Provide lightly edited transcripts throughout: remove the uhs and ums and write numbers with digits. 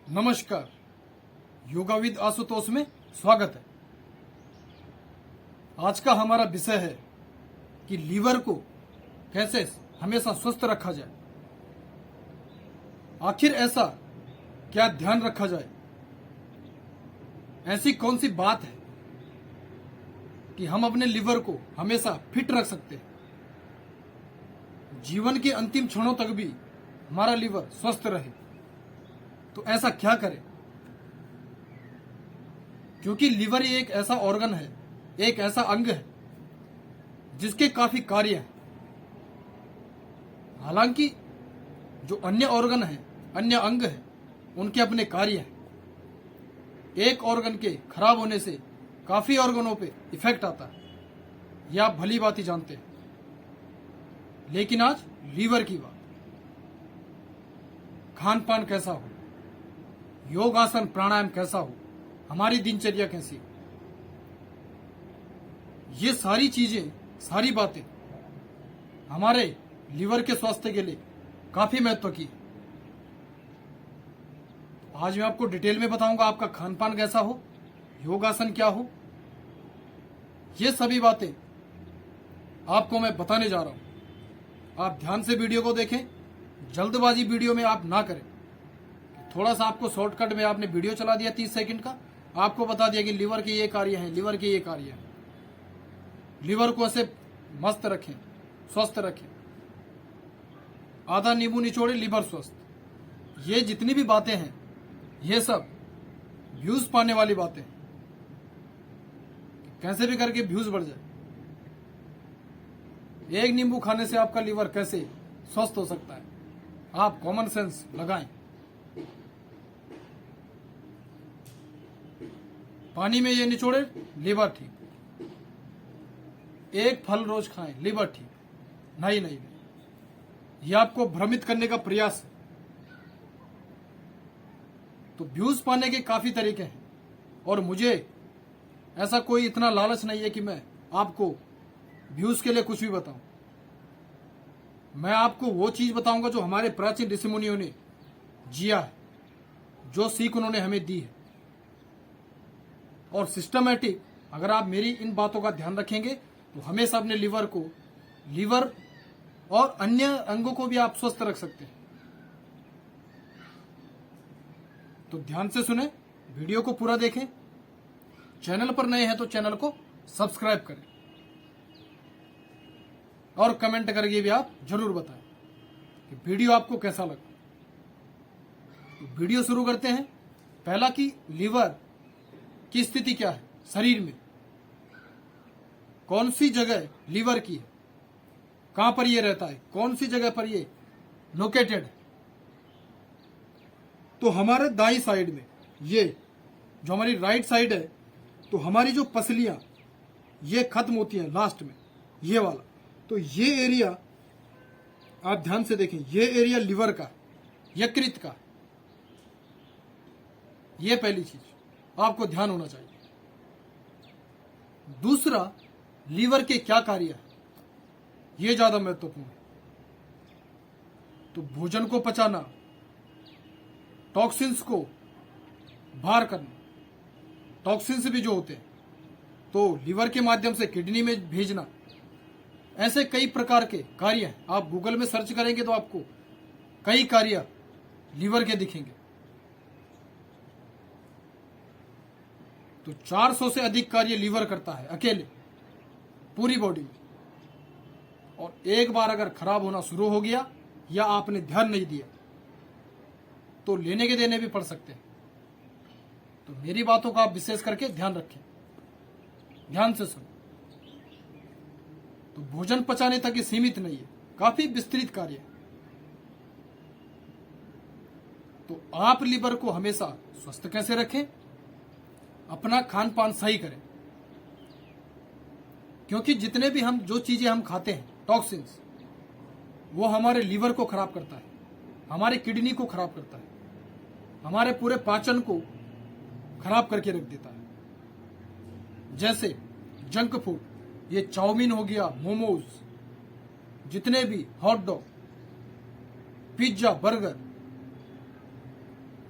नमस्कार। योगाविद आशुतोष में स्वागत है। आज का हमारा विषय है कि लीवर को कैसे हमेशा स्वस्थ रखा जाए। आखिर ऐसा क्या ध्यान रखा जाए, ऐसी कौन सी बात है कि हम अपने लीवर को हमेशा फिट रख सकते हैं, जीवन के अंतिम क्षणों तक भी हमारा लीवर स्वस्थ रहे। तो ऐसा क्या करें? क्योंकि लीवर ये एक ऐसा ऑर्गन है, एक ऐसा अंग है जिसके काफी कार्य हैं। हालांकि जो अन्य ऑर्गन है, अन्य अंग है, उनके अपने कार्य हैं। एक ऑर्गन के खराब होने से काफी ऑर्गनों पे इफेक्ट आता है, यह आप भली बात ही जानते हैं। लेकिन आज लीवर की बात। खान पान कैसा हो, योगासन प्राणायाम कैसा हो, हमारी दिनचर्या कैसी, ये सारी चीजें, सारी बातें हमारे लीवर के स्वास्थ्य के लिए काफी महत्व की है। आज मैं आपको डिटेल में बताऊंगा आपका खान पान कैसा हो, योगासन क्या हो, ये सभी बातें आपको मैं बताने जा रहा हूं। आप ध्यान से वीडियो को देखें, जल्दबाजी वीडियो में आप ना करें। थोड़ा सा आपको शॉर्टकट में आपने वीडियो चला दिया 30 सेकंड का, आपको बता दिया कि लीवर के ये कार्य हैं, लीवर के ये कार्य हैं। लीवर को ऐसे मस्त रखें, स्वस्थ रखें। आधा नींबू निचोड़े लीवर स्वस्थ। ये जितनी भी बातें हैं, ये सब व्यूज पाने वाली बातें हैं। कैसे भी करके व्यूज बढ़ जाए। एक नींबू खाने से आपका लीवर कैसे स्वस्थ हो सकता है, आप कॉमन सेंस लगाएं। पानी में ये निचोड़े, लीवर ठीक। एक फल रोज खाएं, लीवर ठीक। नहीं, ये आपको भ्रमित करने का प्रयास है। तो व्यूज पाने के काफी तरीके हैं, और मुझे ऐसा कोई इतना लालच नहीं है कि मैं आपको व्यूज के लिए कुछ भी बताऊं। मैं आपको वो चीज बताऊंगा जो हमारे प्राचीन ऋषि मुनियों ने जिया है, जो सीख उन्होंने हमें दी है। और सिस्टमैटिक अगर आप मेरी इन बातों का ध्यान रखेंगे तो हमेशा अपने लीवर और अन्य अंगों को भी आप स्वस्थ रख सकते हैं। तो ध्यान से सुने, वीडियो को पूरा देखें। चैनल पर नए हैं तो चैनल को सब्सक्राइब करें, और कमेंट करके भी आप जरूर बताएं कि वीडियो आपको कैसा लगा। तो वीडियो शुरू करते हैं। पहला कि लीवर की स्थिति क्या है शरीर में, कौन सी जगह लीवर की है, कहां पर यह रहता है, कौन सी जगह पर यह लोकेटेड है। तो हमारे दाई साइड में, ये जो हमारी राइट साइड है, तो हमारी जो पसलियां ये खत्म होती हैं लास्ट में, ये वाला। तो ये एरिया आप ध्यान से देखें, ये एरिया लीवर का, यकृत का। ये पहली चीज आपको ध्यान होना चाहिए। दूसरा, लीवर के क्या कार्य है, ये ज्यादा महत्वपूर्ण है। तो भोजन को पचाना, टॉक्सिन्स को बाहर करना। टॉक्सिन्स भी जो होते हैं तो लीवर के माध्यम से किडनी में भेजना। ऐसे कई प्रकार के कार्य हैं। आप गूगल में सर्च करेंगे तो आपको कई कार्य लीवर के दिखेंगे। तो 400 से अधिक कार्य लीवर करता है अकेले पूरी बॉडी में। और एक बार अगर खराब होना शुरू हो गया या आपने ध्यान नहीं दिया तो लेने के देने भी पड़ सकते हैं। तो मेरी बातों का आप विशेष करके ध्यान रखें, ध्यान से सुनो। तो भोजन पचाने तक ही सीमित नहीं है, काफी विस्तृत कार्य है। तो आप लीवर को हमेशा स्वस्थ कैसे रखें? अपना खान पान सही करें। क्योंकि जितने भी जो चीजें हम खाते हैं, टॉक्सिन्स, वो हमारे लीवर को खराब करता है, हमारे किडनी को खराब करता है, हमारे पूरे पाचन को खराब करके रख देता है। जैसे जंक फूड, ये चाउमीन हो गया, मोमोज, जितने भी हॉट डॉग, पिज्जा, बर्गर,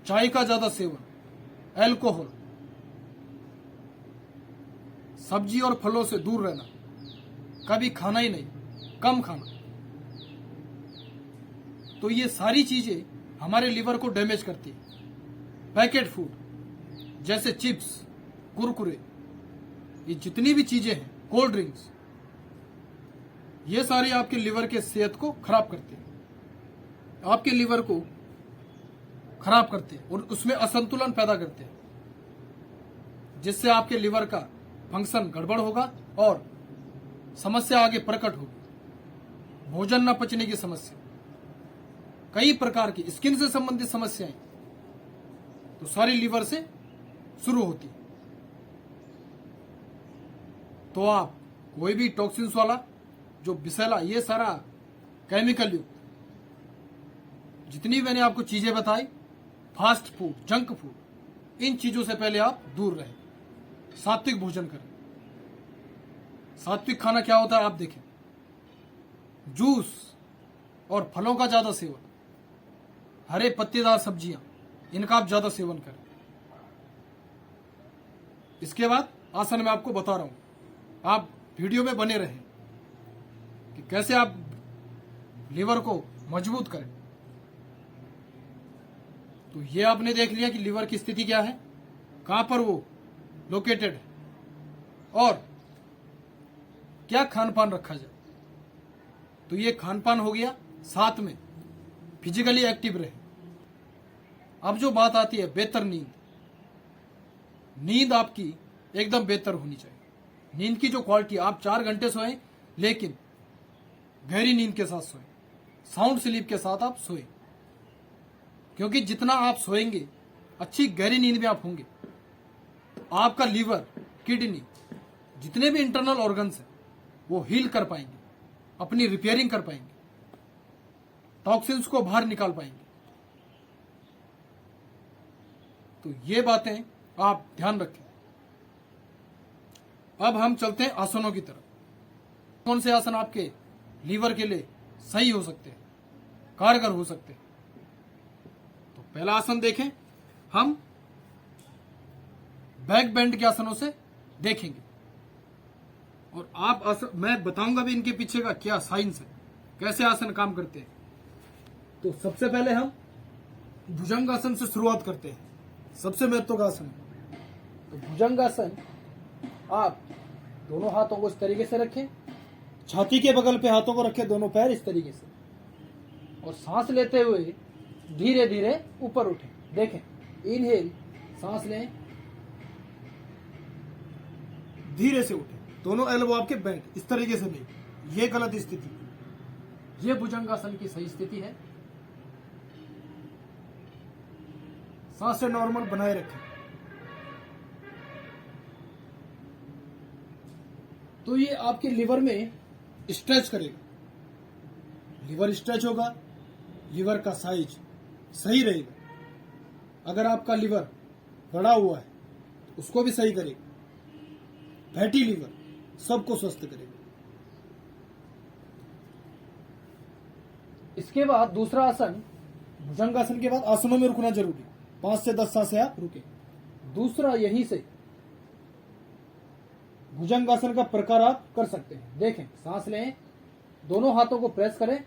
चाय का ज्यादा सेवन, अल्कोहल, सब्जी और फलों से दूर रहना, कभी खाना ही नहीं, कम खाना, तो ये सारी चीजें हमारे लिवर को डैमेज करती है। पैकेट फूड जैसे चिप्स, कुरकुरे, ये जितनी भी चीजें हैं, कोल्ड ड्रिंक्स, ये सारी आपके लिवर के सेहत को खराब करते हैं, आपके लिवर को खराब करते हैं और उसमें असंतुलन पैदा करते हैं, जिससे आपके लिवर का फंक्शन गड़बड़ होगा और समस्या आगे प्रकट होगी। भोजन न पचने की समस्या, कई प्रकार की स्किन से संबंधित समस्याएं तो सारी लिवर से शुरू होती। तो आप कोई भी टॉक्सिन्स वाला, जो विषैला, ये सारा केमिकल युक्त जितनी मैंने आपको चीजें बताई, फास्ट फूड, जंक फूड, इन चीजों से पहले आप दूर रहें, सात्विक भोजन करें। सात्विक खाना क्या होता है आप देखें, जूस और फलों का ज्यादा सेवन, हरे पत्तेदार सब्जियां, इनका आप ज्यादा सेवन करें। इसके बाद आसन मैं आपको बता रहा हूं, आप वीडियो में बने रहें कि कैसे आप लिवर को मजबूत करें। तो ये आपने देख लिया कि लिवर की स्थिति क्या है, कहां पर वो लोकेटेड है और क्या खान पान रखा जाए। तो ये खान पान हो गया, साथ में फिजिकली एक्टिव रहे। अब जो बात आती है बेहतर नींद, नींद आपकी एकदम बेहतर होनी चाहिए। नींद की जो क्वालिटी, आप 4 घंटे सोएं लेकिन गहरी नींद के साथ सोएं, साउंड स्लीप के साथ आप सोएं, क्योंकि जितना आप सोएंगे, अच्छी गहरी नींद में आप होंगे, तो आपका लिवर, किडनी, जितने भी इंटरनल ऑर्गन्स हैं वो हील कर पाएंगे, अपनी रिपेयरिंग कर पाएंगे, टॉक्सिन्स को बाहर निकाल पाएंगे। तो ये बातें आप ध्यान रखें। अब हम चलते हैं आसनों की तरफ। कौन से आसन आपके लीवर के लिए सही हो सकते हैं, कारगर हो सकते हैं। तो पहला आसन देखें, हम बैक बेंड के आसनों से देखेंगे और आप मैं बताऊंगा भी इनके पीछे का क्या साइंस है, कैसे आसन काम करते हैं। तो सबसे पहले हम भुजंगासन से शुरुआत करते हैं, सबसे महत्व का आसन है। तो भुजंगासन, आप दोनों हाथों को इस तरीके से रखें, छाती के बगल पे हाथों को रखें, दोनों पैर इस तरीके से, और सांस लेते हुए धीरे धीरे ऊपर उठें। देखें, इनहेल, सांस लें, धीरे से उठें, दोनों एल्बो आपके बेंट, इस तरीके से नहीं, ये गलत स्थिति। ये भुजंगासन की सही स्थिति है। सांसें नॉर्मल बनाए रखें। तो ये आपके लिवर में स्ट्रेच करेगा, लिवर स्ट्रेच होगा, लिवर का साइज सही रहेगा। अगर आपका लिवर बड़ा हुआ है तो उसको भी सही करेगा, फैटी लिवर सबको स्वस्थ करेगा। इसके बाद दूसरा आसन, भुजंगासन के बाद आसनों में रुकना जरूरी, 5 से 10 सांसें आप रुके। दूसरा यहीं से भुजंगासन का प्रकार आप कर सकते हैं। देखें, सांस लें, दोनों हाथों को प्रेस करें,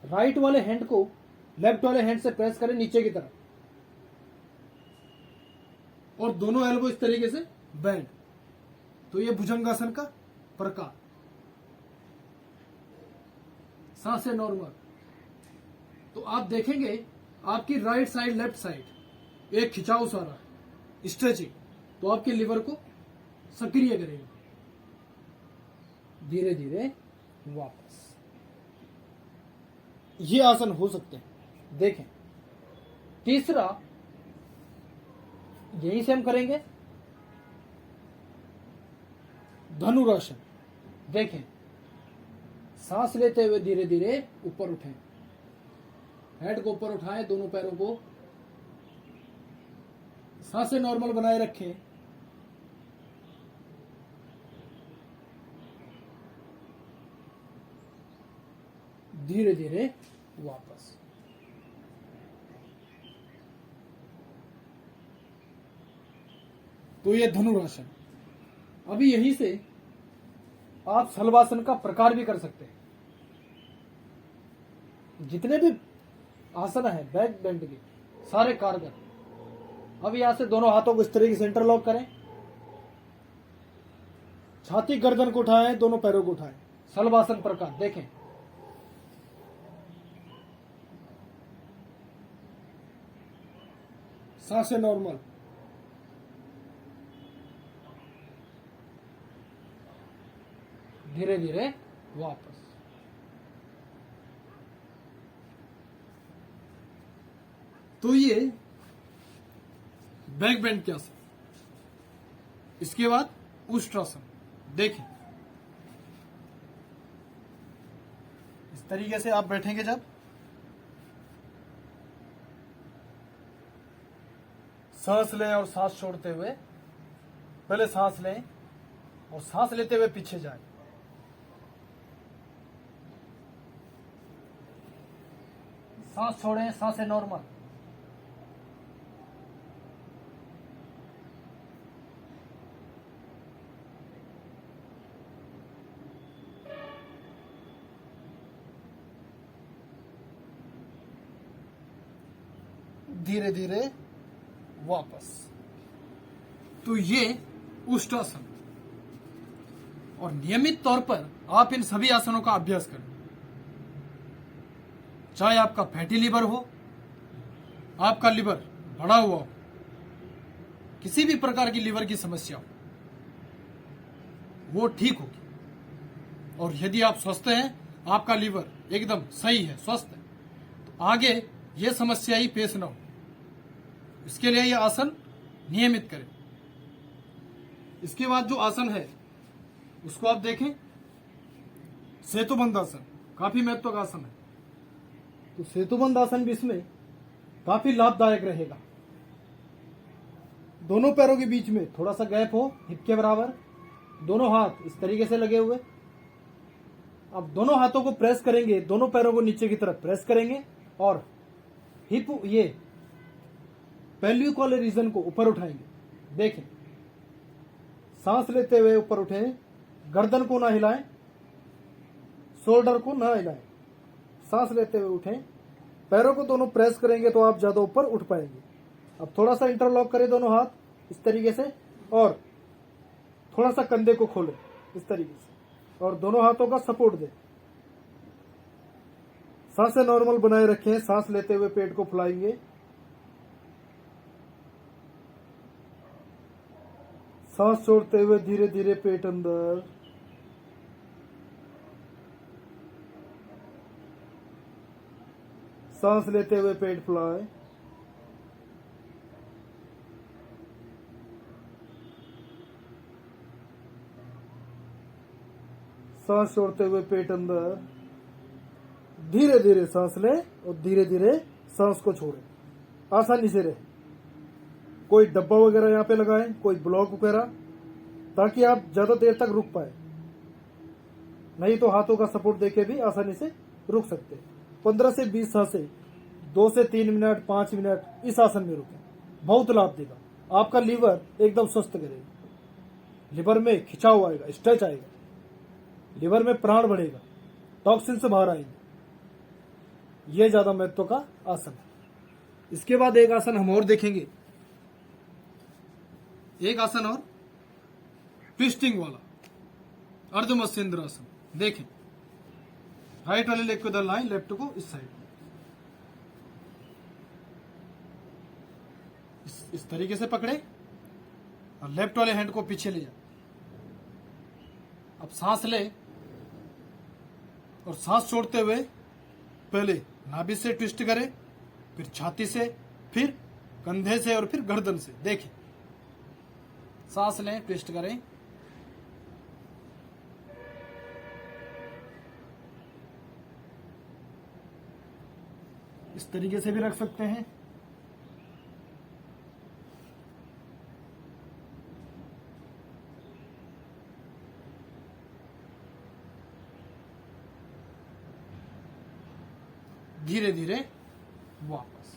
राइट वाले हैंड को लेफ्ट वाले हैंड से प्रेस करें नीचे की तरफ, और दोनों एल्बो इस तरीके से बेंड। तो ये भुजंगासन का प्रकार। सांसें नॉर्मल। तो आप देखेंगे आपकी राइट साइड, लेफ्ट साइड एक खिंचाव सा रहा है, स्ट्रेचिंग, तो आपके लिवर को सक्रिय करेगा। धीरे धीरे वापस। ये आसन हो सकते हैं। देखें, तीसरा यहीं से हम करेंगे, धनुरासन। देखें, सांस लेते हुए धीरे धीरे ऊपर उठें, हेड को ऊपर उठाएं, दोनों पैरों को, सांसें नॉर्मल बनाए रखें। धीरे धीरे वापस। तो ये धनुरासन। अभी यहीं से आप शलभासन का प्रकार भी कर सकते हैं। जितने भी आसन है बैक बेंड के सारे कारगर। अब यहां से दोनों हाथों को इस तरीके से इंटरलॉक करें, छाती गर्दन को उठाएं, दोनों पैरों को उठाएं, शलभासन प्रकार देखें। सांसें नॉर्मल। धीरे धीरे वापस। तो ये बैक बेंड के आसन। इसके बाद उष्ट्रासन देखें। इस तरीके से आप बैठेंगे जब, सांस लें और सांस छोड़ते हुए, पहले सांस लें और सांस लेते हुए पीछे जाएं। सांस छोड़ें, सांसें नॉर्मल। धीरे धीरे वापस। तो ये उष्ट्रासन। और नियमित तौर पर आप इन सभी आसनों का अभ्यास करें। चाहे आपका फैटी लिवर हो, आपका लिवर बढ़ा हुआ हो, किसी भी प्रकार की लिवर की समस्या हो, वो ठीक होगी। और यदि आप स्वस्थ हैं, आपका लिवर एकदम सही है, स्वस्थ है, तो आगे ये समस्या ही पेश ना हो। इसके लिए यह आसन नियमित करें। इसके बाद जो आसन है उसको आप देखें, सेतुबंध आसन। काफी महत्व का आसन है। तो सेतुबंध आसन भी इसमें काफी लाभदायक रहेगा। दोनों पैरों के बीच में थोड़ा सा गैप हो, हिप के बराबर। दोनों हाथ इस तरीके से लगे हुए। अब दोनों हाथों को प्रेस करेंगे, दोनों पैरों को नीचे की तरफ प्रेस करेंगे और हिप, ये पेल्विक वाले रीजन को ऊपर उठाएंगे। देखें, सांस लेते हुए ऊपर उठें, गर्दन को ना हिलाएं, शोल्डर को ना हिलाएं। सांस लेते हुए उठें, पैरों को दोनों प्रेस करेंगे तो आप ज्यादा ऊपर उठ पाएंगे। अब थोड़ा सा इंटरलॉक करें दोनों हाथ इस तरीके से और थोड़ा सा कंधे को खोलें इस तरीके से और दोनों हाथों का सपोर्ट दें। सांसें नॉर्मल बनाए रखें। सांस लेते हुए पेट को फुलाएंगे, सांस छोड़ते हुए धीरे धीरे पेट अंदर। सांस लेते हुए पेट फुलाए, सांस छोड़ते हुए पेट अंदर। धीरे धीरे सांस लें और धीरे धीरे सांस को छोड़ें। आसानी से रहे। कोई डब्बा वगैरह यहाँ पे लगाएं, कोई ब्लॉक वगैरह, ताकि आप ज्यादा देर तक रुक पाए। नहीं तो हाथों का सपोर्ट देके भी आसानी से रुक सकते हैं। 15 से 20 सांसें 2 से 3 मिनट 5 मिनट इस आसन में रुकें। बहुत लाभ देगा। आपका लीवर एकदम स्वस्थ करेगा। लिवर में खिंचाव आएगा, स्ट्रेच आएगा, लिवर में प्राण बढ़ेगा, टॉक्सिन से बाहर आएंगे। यह ज्यादा महत्व का आसन है। इसके बाद एक आसन हम और देखेंगे, एक आसन और, ट्विस्टिंग वाला अर्धमत्स्येंद्रासन। देखें, राइट वाले लेग को इधर लाएं, लेफ्ट को इस साइड, इस तरीके से पकड़े और लेफ्ट वाले हैंड को पीछे ले जाए। अब सांस ले और सांस छोड़ते हुए पहले नाभि से ट्विस्ट करें, फिर छाती से, फिर कंधे से और फिर गर्दन से। देखें, सांस लें, ट्विस्ट करें, इस तरीके से भी रख सकते हैं। धीरे धीरे वापस।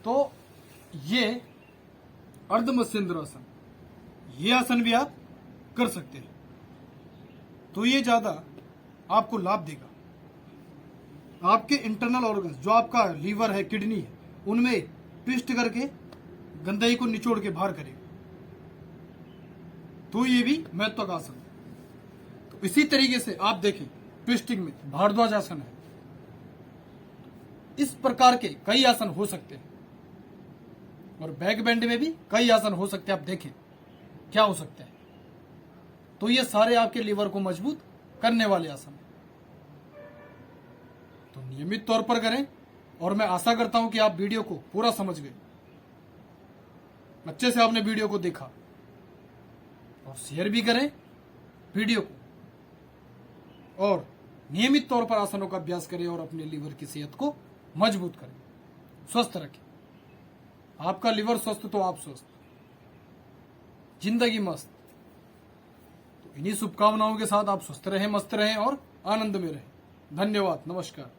तो ये अर्ध मत्स्येंद्रासन, ये आसन भी आप कर सकते हैं। तो ये ज्यादा आपको लाभ देगा। आपके इंटरनल ऑर्गन्स, जो आपका लीवर है, किडनी है, उनमें ट्विस्ट करके गंदगी को निचोड़ के बाहर करेगा। तो ये भी महत्वाकांक्षी आसन है। तो इसी तरीके से आप देखें, ट्विस्टिंग में भारद्वाज आसन है। इस प्रकार के कई आसन हो सकते हैं और बैक बेंड में भी कई आसन हो सकते हैं। आप देखें क्या हो सकते हैं। तो ये सारे आपके लीवर को मजबूत करने वाले आसन हैं। तो नियमित तौर पर करें और मैं आशा करता हूं कि आप वीडियो को पूरा समझ गए, अच्छे से आपने वीडियो को देखा और शेयर भी करें वीडियो को, और नियमित तौर पर आसनों का अभ्यास करें और अपने लीवर की सेहत को मजबूत करें, स्वस्थ रखें। आपका लीवर स्वस्थ तो आप स्वस्थ, जिंदगी मस्त। तो इन्हीं शुभकामनाओं के साथ आप स्वस्थ रहें, मस्त रहें और आनंद में रहें। धन्यवाद, नमस्कार।